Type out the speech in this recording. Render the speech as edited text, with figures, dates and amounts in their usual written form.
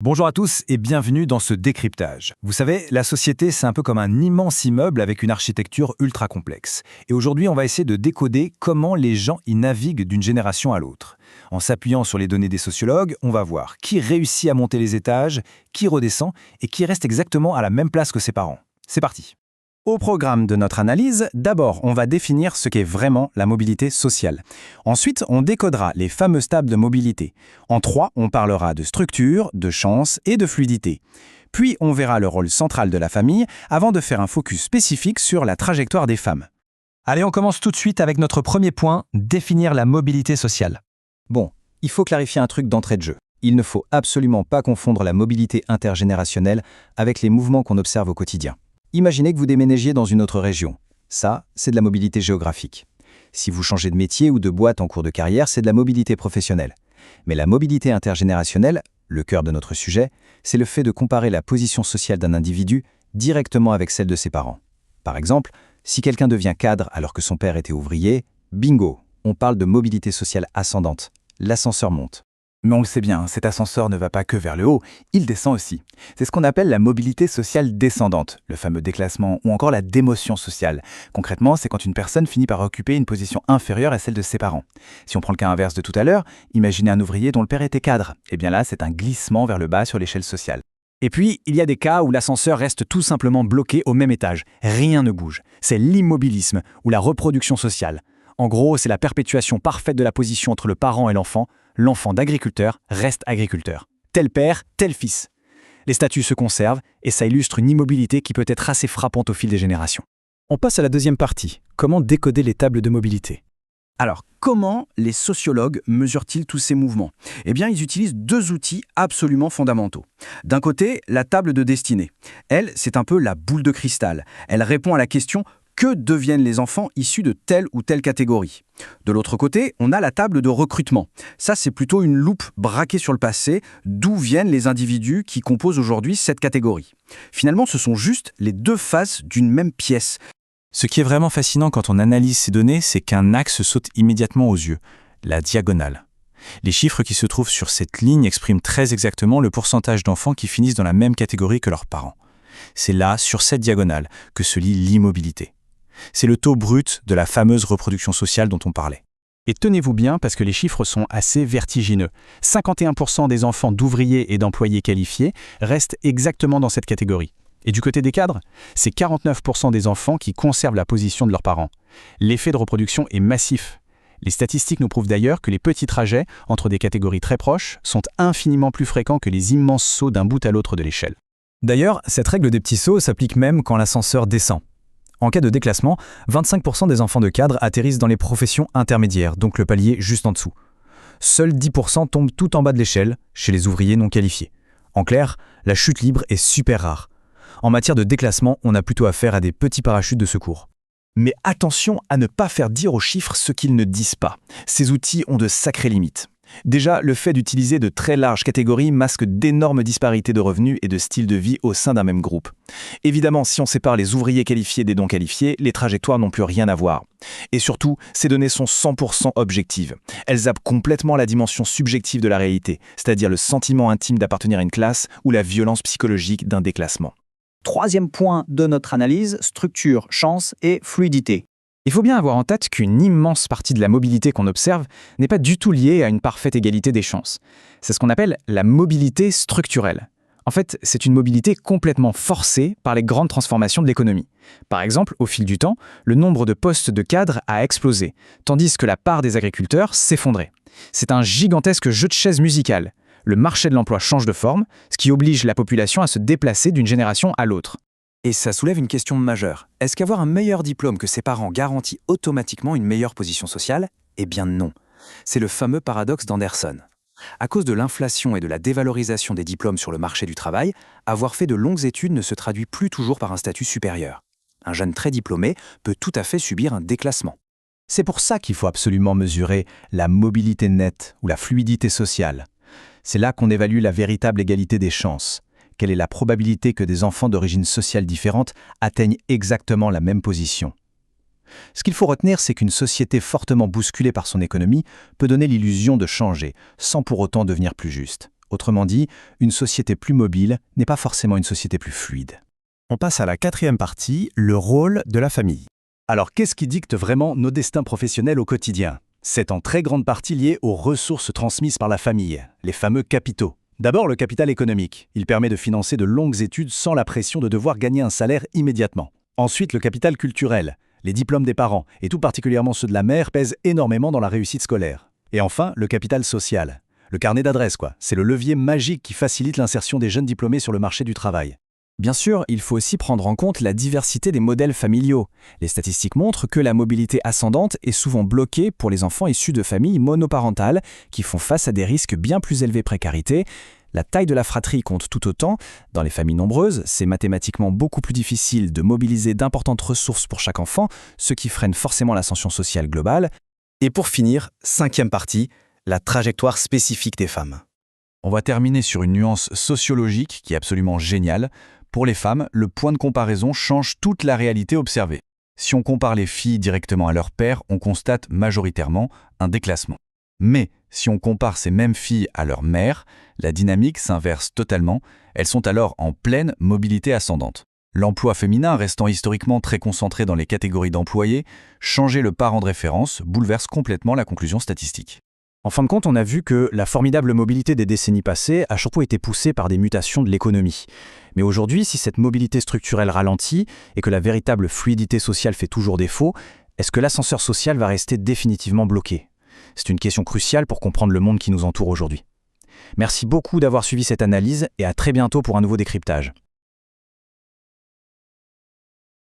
Bonjour à tous et bienvenue dans ce décryptage. Vous savez, la société, c'est un peu comme un immense immeuble avec une architecture ultra complexe. Et aujourd'hui, on va essayer de décoder comment les gens y naviguent d'une génération à l'autre. En s'appuyant sur les données des sociologues, on va voir qui réussit à monter les étages, qui redescend et qui reste exactement à la même place que ses parents. C'est parti. Au programme de notre analyse, d'abord, on va définir ce qu'est vraiment la mobilité sociale. Ensuite, on décodera les fameux tables de mobilité. En 3, on parlera de structure, de chance et de fluidité. Puis, on verra le rôle central de la famille avant de faire un focus spécifique sur la trajectoire des femmes. Allez, on commence tout de suite avec notre premier point, définir la mobilité sociale. Bon, il faut clarifier un truc d'entrée de jeu. Il ne faut absolument pas confondre la mobilité intergénérationnelle avec les mouvements qu'on observe au quotidien. Imaginez que vous déménagiez dans une autre région. Ça, c'est de la mobilité géographique. Si vous changez de métier ou de boîte en cours de carrière, c'est de la mobilité professionnelle. Mais la mobilité intergénérationnelle, le cœur de notre sujet, c'est le fait de comparer la position sociale d'un individu directement avec celle de ses parents. Par exemple, si quelqu'un devient cadre alors que son père était ouvrier, bingo, on parle de mobilité sociale ascendante. L'ascenseur monte. Mais on le sait bien, cet ascenseur ne va pas que vers le haut, il descend aussi. C'est ce qu'on appelle la mobilité sociale descendante, le fameux déclassement ou encore la démotion sociale. Concrètement, c'est quand une personne finit par occuper une position inférieure à celle de ses parents. Si on prend le cas inverse de tout à l'heure, imaginez un ouvrier dont le père était cadre. Et bien là, c'est un glissement vers le bas sur l'échelle sociale. Et puis, il y a des cas où l'ascenseur reste tout simplement bloqué au même étage. Rien ne bouge. C'est l'immobilisme ou la reproduction sociale. En gros, c'est la perpétuation parfaite de la position entre le parent et l'enfant. L'enfant d'agriculteur reste agriculteur. Tel père, tel fils. Les statuts se conservent et ça illustre une immobilité qui peut être assez frappante au fil des générations. On passe à la deuxième partie. Comment décoder les tables de mobilité ? Alors, comment les sociologues mesurent-ils tous ces mouvements ? Eh bien, ils utilisent deux outils absolument fondamentaux. D'un côté, la table de destinée. Elle, c'est un peu la boule de cristal. Elle répond à la question « Que deviennent les enfants issus de telle ou telle catégorie ?» De l'autre côté, on a la table de recrutement. Ça, c'est plutôt une loupe braquée sur le passé, d'où viennent les individus qui composent aujourd'hui cette catégorie. Finalement, ce sont juste les deux faces d'une même pièce. Ce qui est vraiment fascinant quand on analyse ces données, c'est qu'un axe saute immédiatement aux yeux, la diagonale. Les chiffres qui se trouvent sur cette ligne expriment très exactement le pourcentage d'enfants qui finissent dans la même catégorie que leurs parents. C'est là, sur cette diagonale, que se lit l'immobilité. C'est le taux brut de la fameuse reproduction sociale dont on parlait. Et tenez-vous bien parce que les chiffres sont assez vertigineux. 51% des enfants d'ouvriers et d'employés qualifiés restent exactement dans cette catégorie. Et du côté des cadres, c'est 49% des enfants qui conservent la position de leurs parents. L'effet de reproduction est massif. Les statistiques nous prouvent d'ailleurs que les petits trajets entre des catégories très proches sont infiniment plus fréquents que les immenses sauts d'un bout à l'autre de l'échelle. D'ailleurs, cette règle des petits sauts s'applique même quand l'ascenseur descend. En cas de déclassement, 25% des enfants de cadres atterrissent dans les professions intermédiaires, donc le palier juste en dessous. Seuls 10% tombent tout en bas de l'échelle, chez les ouvriers non qualifiés. En clair, la chute libre est super rare. En matière de déclassement, on a plutôt affaire à des petits parachutes de secours. Mais attention à ne pas faire dire aux chiffres ce qu'ils ne disent pas. Ces outils ont de sacrées limites. Déjà, le fait d'utiliser de très larges catégories masque d'énormes disparités de revenus et de style de vie au sein d'un même groupe. Évidemment, si on sépare les ouvriers qualifiés des non qualifiés, les trajectoires n'ont plus rien à voir. Et surtout, ces données sont 100% objectives. Elles zappent complètement la dimension subjective de la réalité, c'est-à-dire le sentiment intime d'appartenir à une classe ou la violence psychologique d'un déclassement. Troisième point de notre analyse, structure, chance et fluidité. Il faut bien avoir en tête qu'une immense partie de la mobilité qu'on observe n'est pas du tout liée à une parfaite égalité des chances. C'est ce qu'on appelle la mobilité structurelle. En fait, c'est une mobilité complètement forcée par les grandes transformations de l'économie. Par exemple, au fil du temps, le nombre de postes de cadres a explosé, tandis que la part des agriculteurs s'effondrait. C'est un gigantesque jeu de chaises musicales. Le marché de l'emploi change de forme, ce qui oblige la population à se déplacer d'une génération à l'autre. Et ça soulève une question majeure. Est-ce qu'avoir un meilleur diplôme que ses parents garantit automatiquement une meilleure position sociale ? Eh bien non. C'est le fameux paradoxe d'Anderson. À cause de l'inflation et de la dévalorisation des diplômes sur le marché du travail, avoir fait de longues études ne se traduit plus toujours par un statut supérieur. Un jeune très diplômé peut tout à fait subir un déclassement. C'est pour ça qu'il faut absolument mesurer la mobilité nette ou la fluidité sociale. C'est là qu'on évalue la véritable égalité des chances. Quelle est la probabilité que des enfants d'origine sociale différente atteignent exactement la même position ? Ce qu'il faut retenir, c'est qu'une société fortement bousculée par son économie peut donner l'illusion de changer, sans pour autant devenir plus juste. Autrement dit, une société plus mobile n'est pas forcément une société plus fluide. On passe à la 4e partie, le rôle de la famille. Alors, qu'est-ce qui dicte vraiment nos destins professionnels au quotidien? C'est en très grande partie lié aux ressources transmises par la famille, les fameux capitaux. D'abord, le capital économique. Il permet de financer de longues études sans la pression de devoir gagner un salaire immédiatement. Ensuite, le capital culturel. Les diplômes des parents, et tout particulièrement ceux de la mère, pèsent énormément dans la réussite scolaire. Et enfin, le capital social. Le carnet d'adresses, quoi. C'est le levier magique qui facilite l'insertion des jeunes diplômés sur le marché du travail. Bien sûr, il faut aussi prendre en compte la diversité des modèles familiaux. Les statistiques montrent que la mobilité ascendante est souvent bloquée pour les enfants issus de familles monoparentales qui font face à des risques bien plus élevés de précarité. La taille de la fratrie compte tout autant. Dans les familles nombreuses, c'est mathématiquement beaucoup plus difficile de mobiliser d'importantes ressources pour chaque enfant, ce qui freine forcément l'ascension sociale globale. Et pour finir, 5e partie, la trajectoire spécifique des femmes. On va terminer sur une nuance sociologique qui est absolument géniale. Pour les femmes, le point de comparaison change toute la réalité observée. Si on compare les filles directement à leur père, on constate majoritairement un déclassement. Mais si on compare ces mêmes filles à leur mère, la dynamique s'inverse totalement. Elles sont alors en pleine mobilité ascendante. L'emploi féminin restant historiquement très concentré dans les catégories d'employés, changer le parent de référence bouleverse complètement la conclusion statistique. En fin de compte, on a vu que la formidable mobilité des décennies passées a surtout été poussée par des mutations de l'économie. Mais aujourd'hui, si cette mobilité structurelle ralentit et que la véritable fluidité sociale fait toujours défaut, est-ce que l'ascenseur social va rester définitivement bloqué? C'est une question cruciale pour comprendre le monde qui nous entoure aujourd'hui. Merci beaucoup d'avoir suivi cette analyse et à très bientôt pour un nouveau décryptage.